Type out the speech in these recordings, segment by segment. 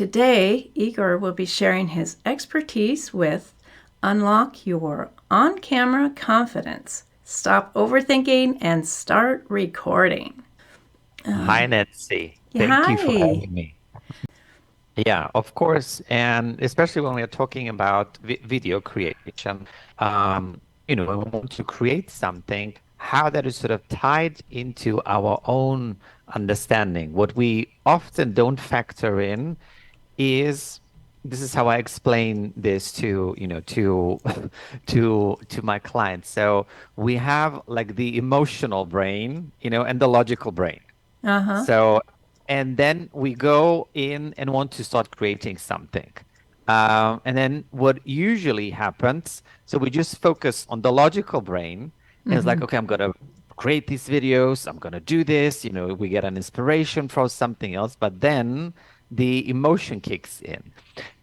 Today, Igor will be sharing his expertise with Unlock Your On Camera Confidence. Stop overthinking and start recording. Hi, Nancy. Yeah, Thank you for hi. having me. Yeah, of course. And especially when we're talking about video creation, when we want to create something, how that is sort of tied into our own understanding. What we often don't factor in is this is how I explain this to my clients. So we have like the emotional brain, and the logical brain. Uh huh. So, and then we go in and want to start creating something. And then what usually happens, so we just focus on the logical brain. And it's like, okay, I'm going to create these videos. I'm going to do this. We get an inspiration from something else, but then the emotion kicks in.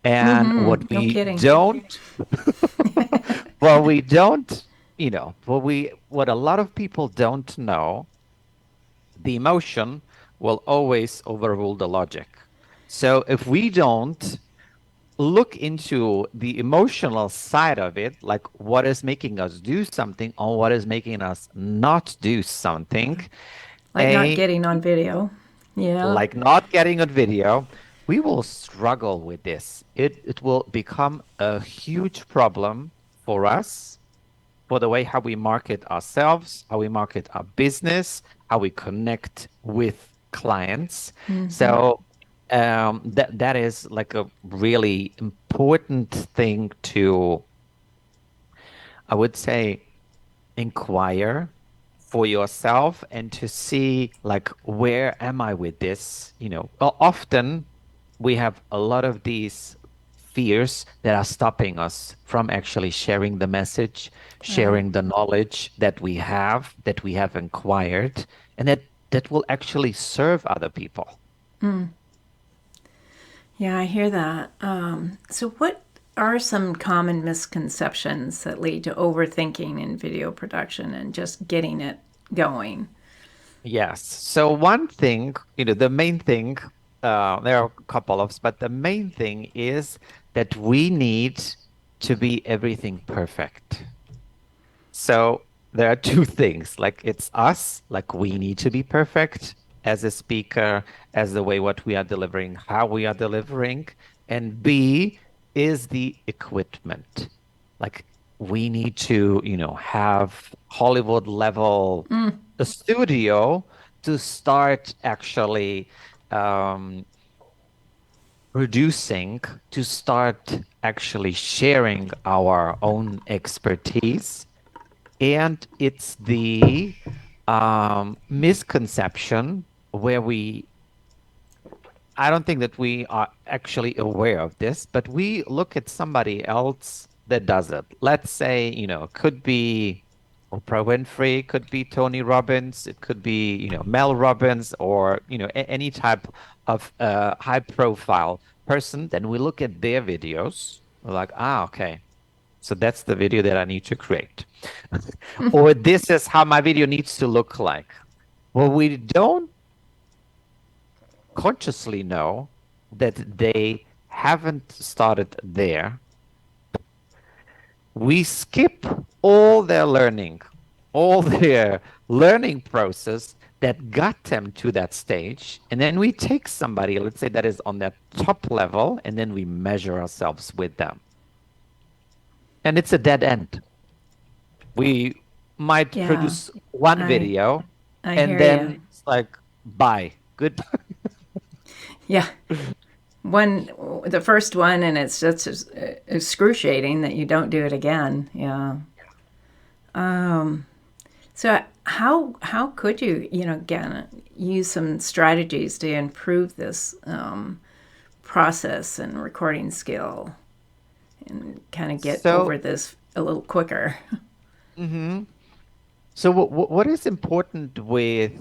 And No kidding. what we don't, what a lot of people don't know, the emotion will always overrule the logic. So if we don't look into the emotional side of it, like what is making us do something or what is making us not do something, Like not a getting on video. Yeah. like not getting on video, we will struggle with this. It will become a huge problem for us, for the way how we market ourselves, how we market our business, how we connect with clients. So that is like a really important thing to, I would say, inquire for yourself and to see like where am I with this? Often we have a lot of these fears that are stopping us from actually sharing the message, Right. sharing the knowledge that we have acquired, and that will actually serve other people. Yeah, I hear that. So, what are some common misconceptions that lead to overthinking in video production and just getting it going? Yes. So one thing, the main thing, there are a couple of, but the main thing is that we need to be everything perfect. So there are two things, like it's us, like we need to be perfect as a speaker, as the way what we are delivering, how we are delivering, and B is the equipment. Like we need to, have Hollywood level a studio to start actually um, producing, to start actually sharing our own expertise. And it's the misconception where I don't think that we are actually aware of this, but we look at somebody else that does it. Let's say, could be Oprah Winfrey, could be Tony Robbins, it could be, Mel Robbins, or, any type of high profile person. Then we look at their videos. We're like, okay. So that's the video that I need to create. Or this is how my video needs to look like. Well, we don't consciously know that they haven't started there. We skip all their learning, all their learning process that got them to that stage. And then we take somebody, let's say that is on that top level, and then we measure ourselves with them. And it's a dead end. We might Yeah, produce one I video I and hear you. then it's like, bye, good. Yeah, one the first one, and it's just excruciating that you don't do it again. Yeah. So how could you again use some strategies to improve this process and recording skill and kind of get So, over this a little quicker? mhm. So what is important with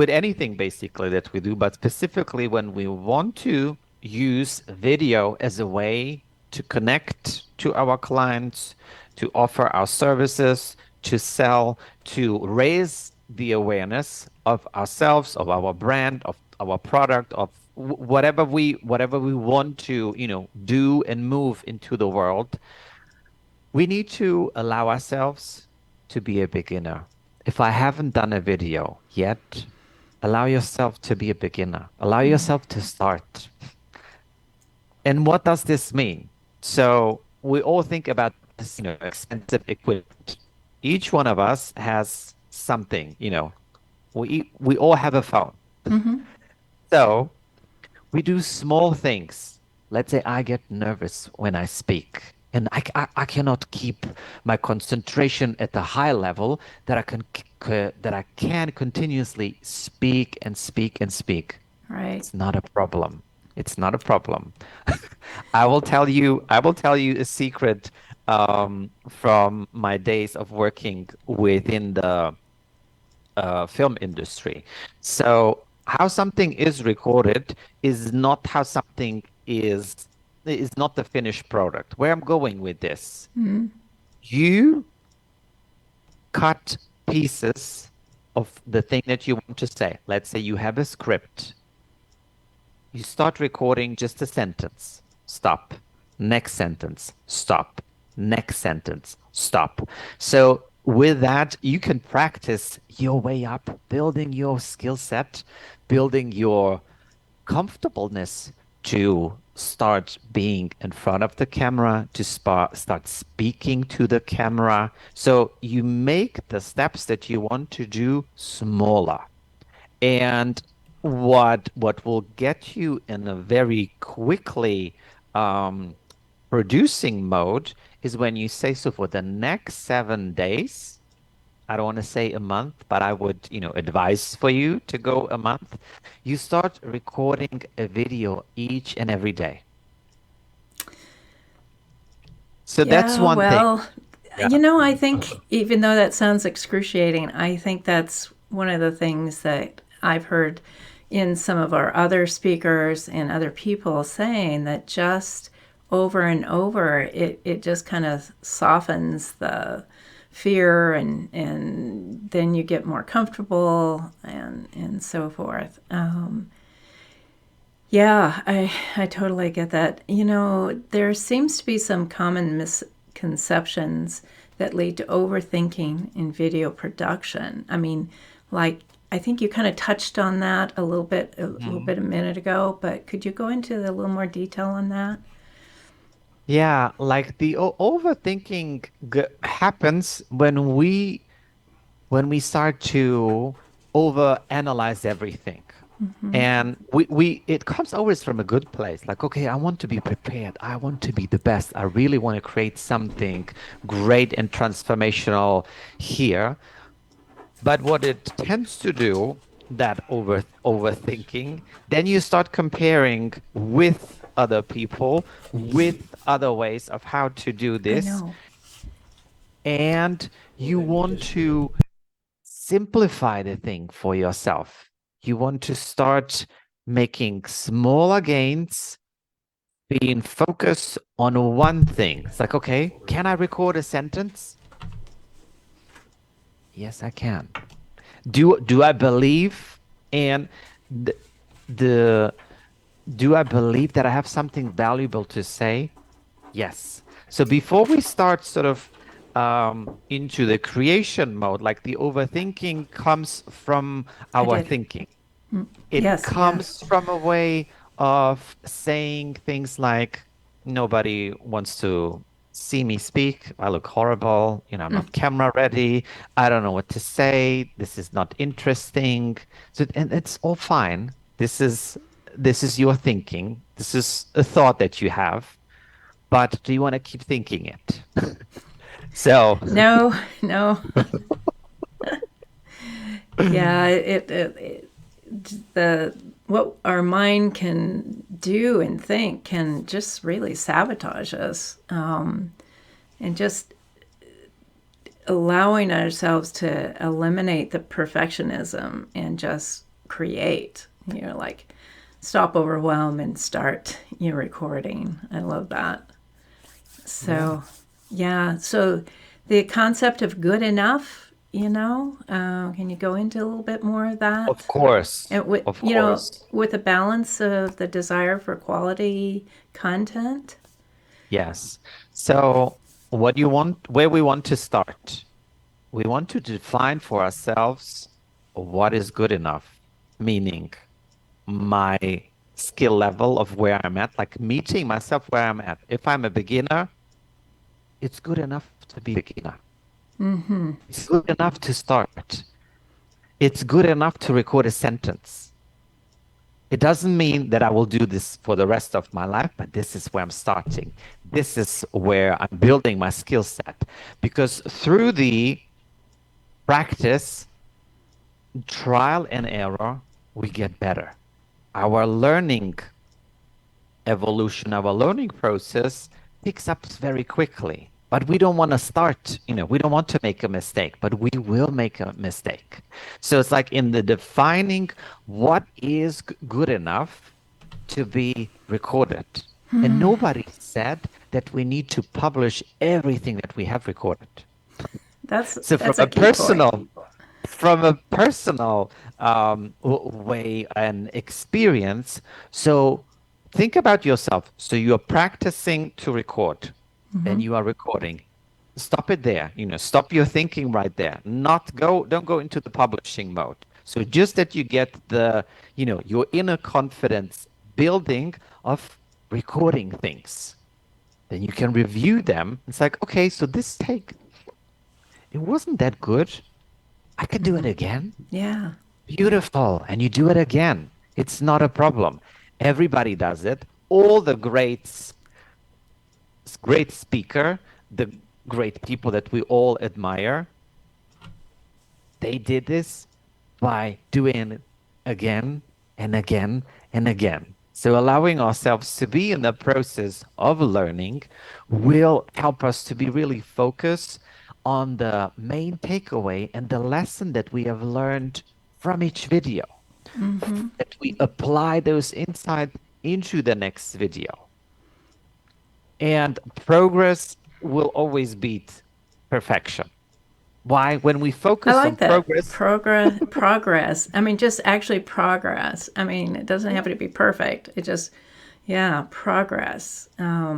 anything basically that we do, but specifically when we want to use video as a way to connect to our clients, to offer our services, to sell, to raise the awareness of ourselves, of our brand, of our product, of whatever we want to, do and move into the world, we need to allow ourselves to be a beginner. If I haven't done a video yet, allow yourself to be a beginner. Allow yourself to start. And what does this mean? So we all think about this, expensive equipment. Each one of us has something, we all have a phone. So we do small things. Let's say I get nervous when I speak, and I cannot keep my concentration at the high level that I can continuously speak and speak and speak. Right. It's not a problem. It's not a problem. I will tell you a secret from my days of working within the film industry. So how something is recorded is not how something is not the finished product. Where I'm going with this, you cut pieces of the thing that you want to say. Let's say you have a script. You start recording just a sentence. Stop. Next sentence. Stop. Next sentence. Stop. So with that, you can practice your way up, building your skill set, building your comfortableness to start being in front of the camera, to start speaking to the camera. So you make the steps that you want to do smaller. And what will get you in a very quickly producing mode is when you say, so for the next 7 days, I don't want to say a month, but I would, advise for you to go a month. You start recording a video each and every day. So that's Yeah, one thing. well, Yeah. I think even though that sounds excruciating, I think that's one of the things that I've heard in some of our other speakers and other people saying that just over and over, it just kind of softens the fear and then you get more comfortable and so forth. Yeah, I totally get that. There seems to be some common misconceptions that lead to overthinking in video production. I mean, like I think you kind of touched on that a little bit a minute ago, but could you go into a little more detail on that? Yeah, like the overthinking happens when we start to overanalyze everything. And we it comes always from a good place. Like, okay, I want to be prepared. I want to be the best. I really want to create something great and transformational here. But what it tends to do, that overthinking, then you start comparing with other people, with other ways of how to do I this, know. and you want to simplify the thing for yourself. You want to start making smaller gains, being focused on one thing. It's like, okay, can I record a sentence? Yes, I can. Do I believe and the, the do I believe that I have something valuable to say? Yes. So before we start sort of into the creation mode, like the overthinking comes from I our did. thinking. It Yes, yeah. comes from a way of saying things like, nobody wants to see me speak. I look horrible. I'm not camera ready. I don't know what to say. This is not interesting. So, and it's all fine. This is your thinking. This is a thought that you have. But do you want to keep thinking it? So, No, no. Yeah, the what our mind can do and think can just really sabotage us, and just allowing ourselves to eliminate the perfectionism and just create. Like stop overwhelm and start recording. I love that. yeah. So, yeah. So the concept of good enough, Can you go into a little bit more of that? Of course, And with, of course. with a balance of the desire for quality content? Yes. So where we want to start, we want to define for ourselves what is good enough, meaning my skill level of where I'm at, like meeting myself where I'm at. If I'm a beginner, it's good enough to be a beginner. It's good enough to start. It's good enough to record a sentence. It doesn't mean that I will do this for the rest of my life, but this is where I'm starting. This is where I'm building my skill set. Because through the practice, trial and error, we get better. Our learning evolution, our learning process picks up very quickly. But we don't want to start, we don't want to make a mistake, but we will make a mistake. So it's like in the defining what is good enough to be recorded. And nobody said that we need to publish everything that we have recorded. That's So that's a key point. from a personal way and experience. So think about yourself. So you are practicing to record and you are recording. Stop it there. Stop your thinking right there. Don't go into the publishing mode. So just that you get your inner confidence building of recording things. Then you can review them. It's like, okay, so this take, it wasn't that good. I can do it again. Yeah. Beautiful. And you do it again. It's not a problem. Everybody does it. All the great speaker, the great people that we all admire, they did this by doing it again and again and again. So allowing ourselves to be in the process of learning will help us to be really focused on the main takeaway and the lesson that we have learned from each video, that we apply those insights into the next video. And progress will always beat perfection. Why? When we I focus on like that. progress, Progress. I mean, just actually progress. I mean, it doesn't have to be perfect. It just, yeah, progress.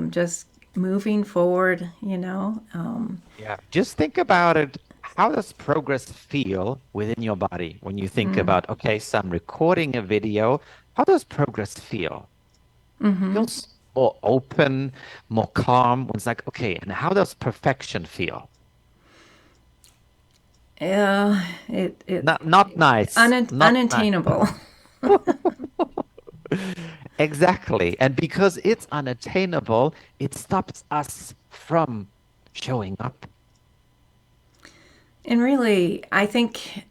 Just moving forward, yeah, just think about it. How does progress feel within your body when you think about, okay, so I'm recording a video. How does progress feel? Feels more open, more calm. It's like, okay, and how does perfection feel? Yeah, it Not nice, not nice. unattainable. Exactly. And because it's unattainable, it stops us from showing up. And really, I think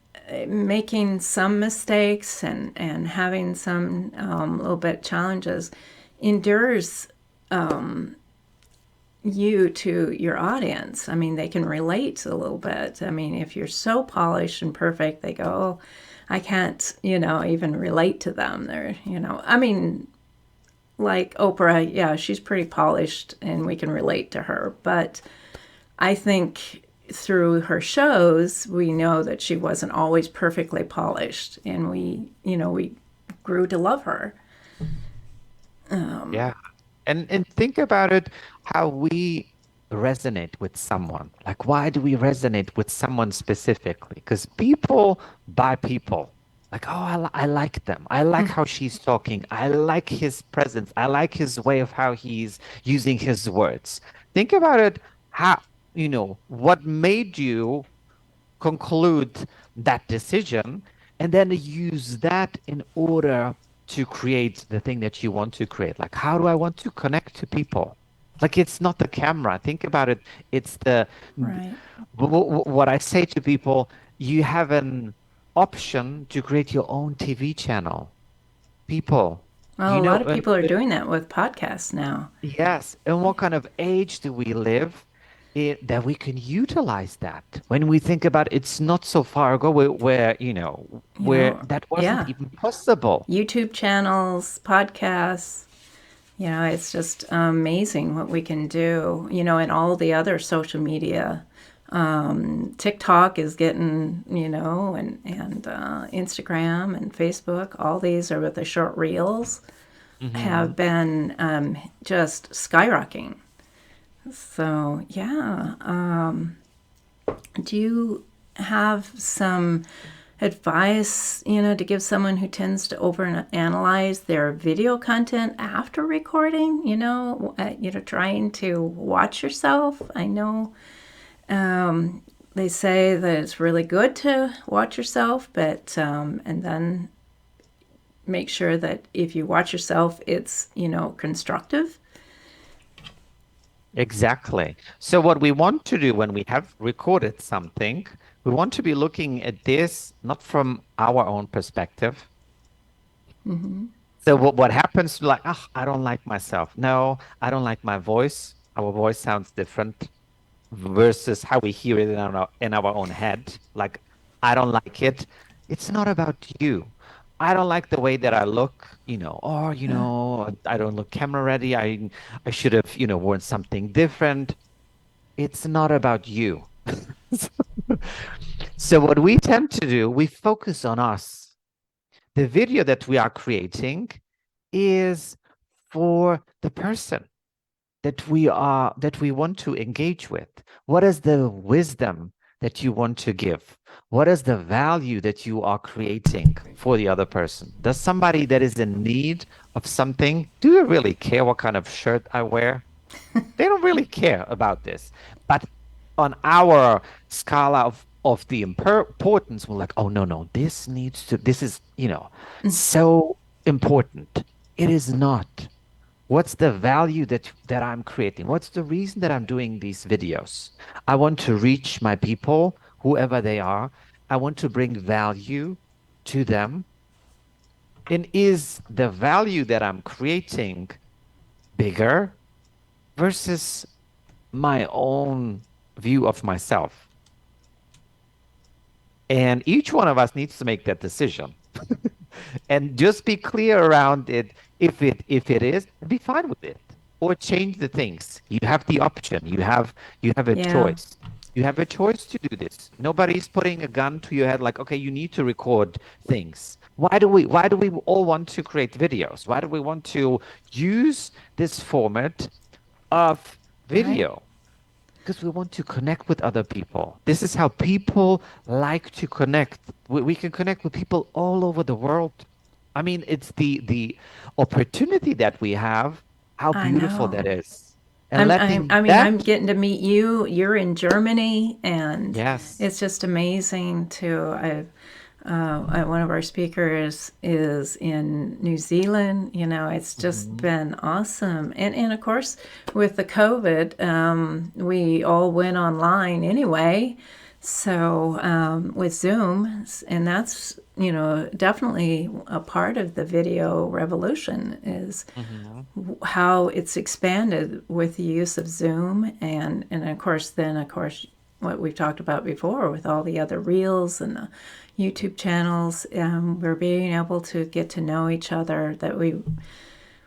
making some mistakes and having some little bit challenges endures you to your audience. I mean, they can relate a little bit. I mean, if you're so polished and perfect, they go, oh, I can't, even relate to them. I mean, like Oprah, yeah, she's pretty polished and we can relate to her. But I think through her shows, we know that she wasn't always perfectly polished, and we grew to love her. Yeah. And think about it, how we resonate with someone. Like, why do we resonate with someone specifically? Because people buy people. Like, oh, I like them. I like how she's talking. I like his presence. I like his way of how he's using his words. Think about it, how, what made you conclude that decision and then use that in order to create the thing that you want to create. Like, how do I want to connect to people? Like, it's not the camera. Think about it. It's Right. what I say to people, you have an option to create your own TV channel. People, Well, you a know, lot of and people are doing that with podcasts now. yes. And what kind of age do we live in that we can utilize that? When we think about it's not so far ago where that wasn't Yeah, even possible. YouTube channels, podcasts. It's just amazing what we can do. And all the other social media TikTok is getting, Instagram and Facebook, all these are with the short reels, Hmm. have been just skyrocketing. So, yeah. Do you have some advice, to give someone who tends to overanalyze their video content after recording? Trying to watch yourself. I know they say that it's really good to watch yourself, but and then make sure that if you watch yourself, it's constructive. Exactly. So what we want to do when we have recorded something, we want to be looking at this not from our own perspective. So what happens like, oh, I don't like myself. No, I don't like my voice. Our voice sounds different versus how we hear it in our own head. Like, I don't like it. It's not about you. I don't like the way that I look, or I don't look camera ready. I should have, worn something different. It's not about you. So what we tend to do, we focus on us. The video that we are creating is for the person that we want to engage with. What is the wisdom that you want to give? What is the value that you are creating for the other person? Does somebody that is in need of something, do you really care what kind of shirt I wear? They don't really care about this. But on our scala of the importance, we're like, oh, no, no, this is, so important. It is not. What's the value that I'm creating? What's the reason that I'm doing these videos? I want to reach my people, whoever they are. I want to bring value to them. And is the value that I'm creating bigger versus my own view of myself? And each one of us needs to make that decision. And just be clear around it. If it is, be fine with it. Or change the things. You have the option. You have a Yeah, choice. You have a choice to do this. Nobody's putting a gun to your head like, okay, you need to record things. Why do we all want to create videos? Why do we want to use this format of right. video? Because we want to connect with other people. This is how people like to connect. We can connect with people all over the world. I mean, it's the opportunity that we have, how I beautiful that know. is. And letting I mean, that, I'm getting to meet you. You're in Germany, and yes. it's just amazing to. One of our speakers is in New Zealand. It's just Mhm. been awesome. And of course, with the COVID, we all went online anyway. So with Zoom, and that's definitely a part of the video revolution is Mhm. how it's expanded with the use of Zoom and of course what we've talked about before with all the other reels and the YouTube channels, we're being able to get to know each other that we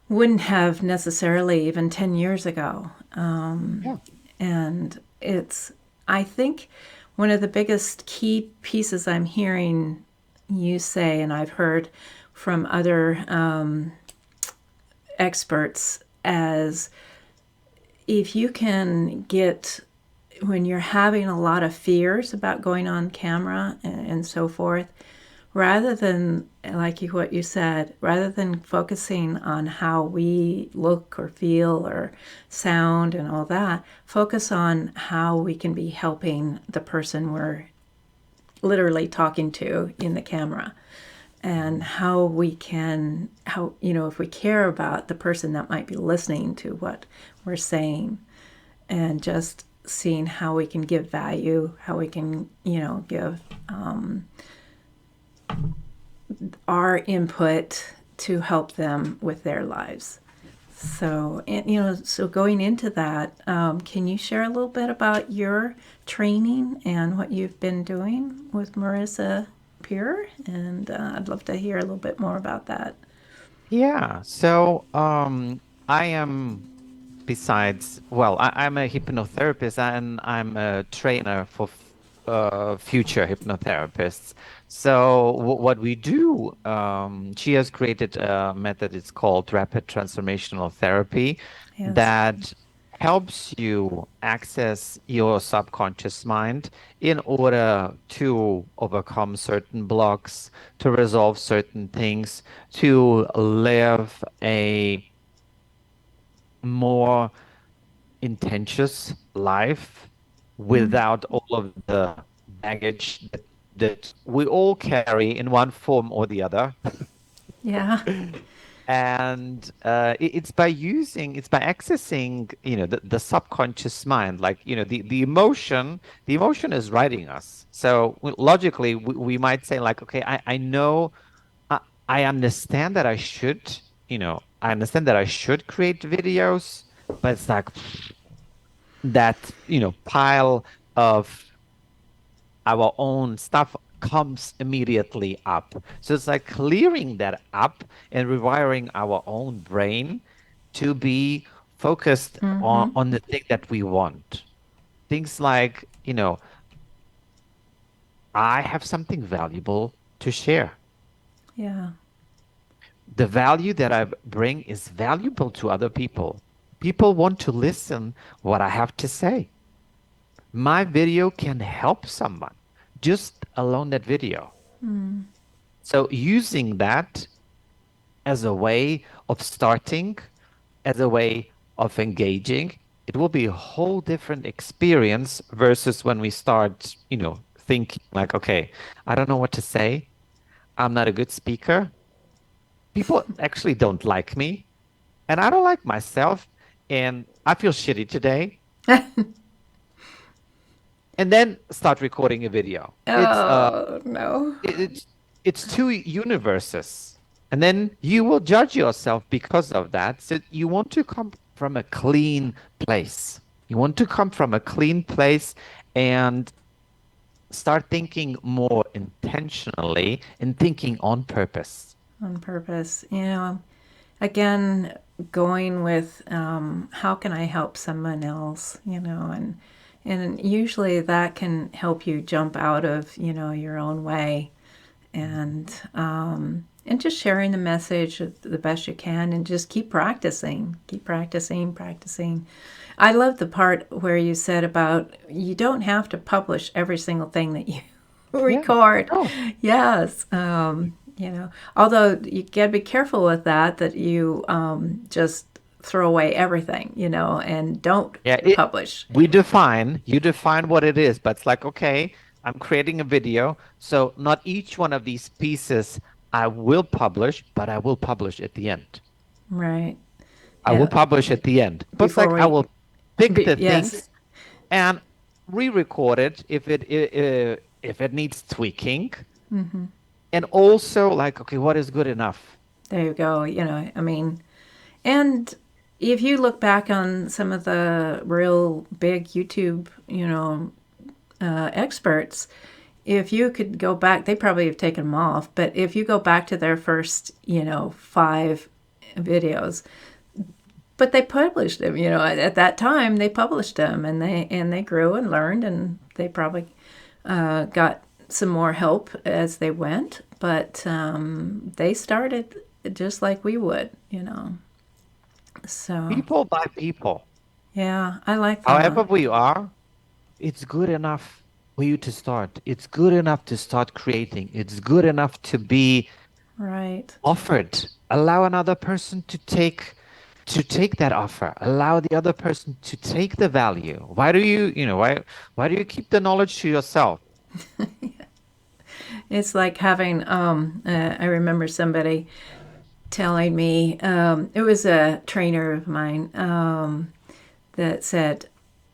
wouldn't have necessarily even 10 years ago. Yeah. And it's, I think, one of the biggest key pieces I'm hearing you say, and I've heard from other experts, as if you can get when you're having a lot of fears about going on camera and so forth, rather than what you said, rather than focusing on how we look or feel or sound and all that, focus on how we can be helping the person we're literally talking to in the camera, and Mhm. how we can, how if we care about the person that might be listening to what we're saying, and just seeing how we can give value, how we can, give our input to help them with their lives. So, and, so going into that, can you share a little bit about your training and what you've been doing with Marissa Pure? And I'd love to hear a little bit more about that. Yeah. So, I am besides, well, I'm a hypnotherapist and I'm a trainer for future hypnotherapists. So what we do, she has created a method. It's called rapid transformational therapy Yes. that helps you access your subconscious mind in order to overcome certain blocks, to resolve certain things, to live a more intensious life Mm. without all of the baggage that we all carry in one form or the other. Yeah. And it's by it's by accessing, the subconscious mind, like, the emotion is writing us. So logically, we might say like, okay, I know, I, I understand that I understand that I should create videos, but it's like that, pile of our own stuff comes immediately up. So it's like clearing that up and rewiring our own brain to be focused Mm-hmm. on the thing that we want. Things like, I have something valuable to share. Yeah. The value that I bring is valuable to other people. People want to listen what I have to say. My video can help someone, just alone that video. Mm. So using that as a way of starting, as a way of engaging, it will be a whole different experience versus when we start, thinking like, okay, I don't know what to say. I'm not a good speaker. People actually don't like me, and I don't like myself, and I feel shitty today. And then start recording a video. Oh no. It's it's two universes, and then you will judge yourself because of that. So you want to come from a clean place. You want to come from a clean place and start thinking more intentionally and thinking on purpose. On purpose. Again, going with how can I help someone else, and usually that can help you jump out of your own way, and just sharing the message the best you can, and just keep practicing, practicing. I love the part where you said about you don't have to publish every single thing that you Yeah. record. Oh, Yes. Although you got to be careful with that you just throw away everything, and don't yeah. publish. You define what it is, but it's like, okay, I'm creating a video. So not each one of these pieces I will publish, but I will publish at the end. Right. I will Yeah. publish at the end. But it's Before like I we, will pick the yes. things and re-record it if it needs tweaking. And also like, okay, what is good enough? There you go. And if you look back on some of the real big YouTube, experts, if you could go back, they probably have taken them off, but if you go back to their first, 5 videos, but they published them, at that time they published them, and they grew and learned, and they probably got some more help as they went, but they started just like we would. So, People by people. yeah, I like However that. we are, it's good enough for you to start. It's good enough to start creating. It's good enough to be Right. offered. Allow another person to take that offer. Allow the other person to take the value. Why do why do you keep the knowledge to yourself? It's like having, I remember somebody telling me, it was a trainer of mine, that said,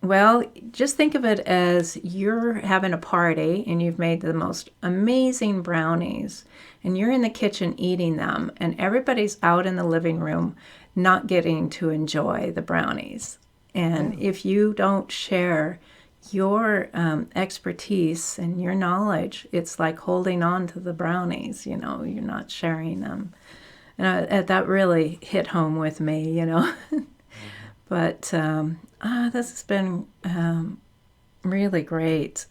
well, just think of it as you're having a party and you've made the most amazing brownies and you're in the kitchen eating them, and everybody's out in the living room not getting to enjoy the brownies. And Yeah. if you don't share your expertise and your knowledge, it's like holding on to the brownies, you're not sharing them. And that really hit home with me. But this has been really great.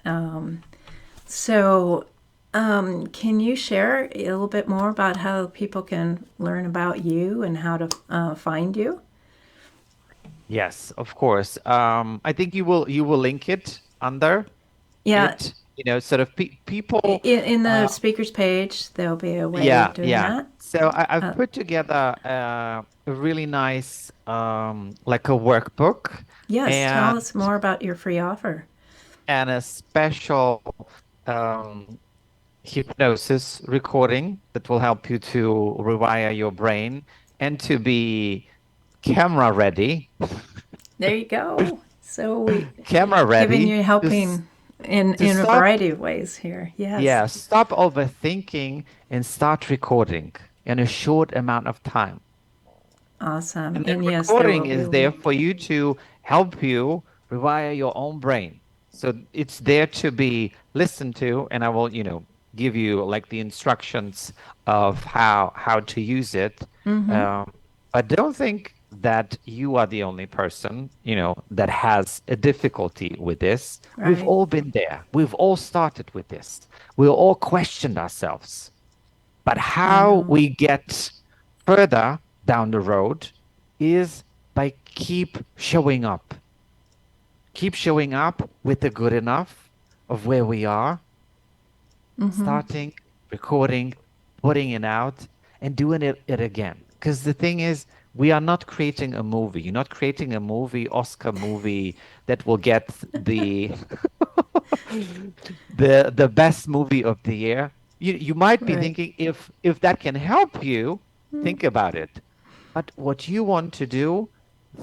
So, can you share a little bit more about how people can learn about you and how to find you? Yes, of course. I think you will link it under Yeah, it, sort of pe people. in the Uh, speakers page, there'll be a way of yeah, doing yeah. that. So I've put together a really nice, like a workbook Yes, and tell us more about your free offer. a special um, hypnosis recording that will help you to rewire your brain and to be camera ready, There you go. So we camera giving ready you helping to in a stop. variety of ways here. Yes, Yeah, stop overthinking and start recording in a short amount of time. awesome. And that And yes, there recording will be is a there link. for you to help you rewire your own brain. So it's there to be listened to, and I will, give you like the instructions of how to use it. Mm-hmm. Um, but don't think that you are the only person, that has a difficulty with this. We've Right. all been there. We've all started with this. We've all questioned ourselves. But I how know. we get further down the road is by keep showing up with the good enough of where we are, Mm-hmm. starting, recording, putting it out, and doing it again. Because the thing is, we are not creating a movie. You're not creating a movie, Oscar movie that will get the the best movie of the year. You might be Right. thinking if that can help you, think about it. But what you want to do,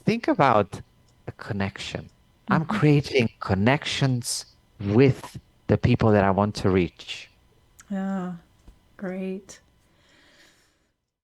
think about a connection. I'm creating connections with the people that I want to reach. Yeah. Great.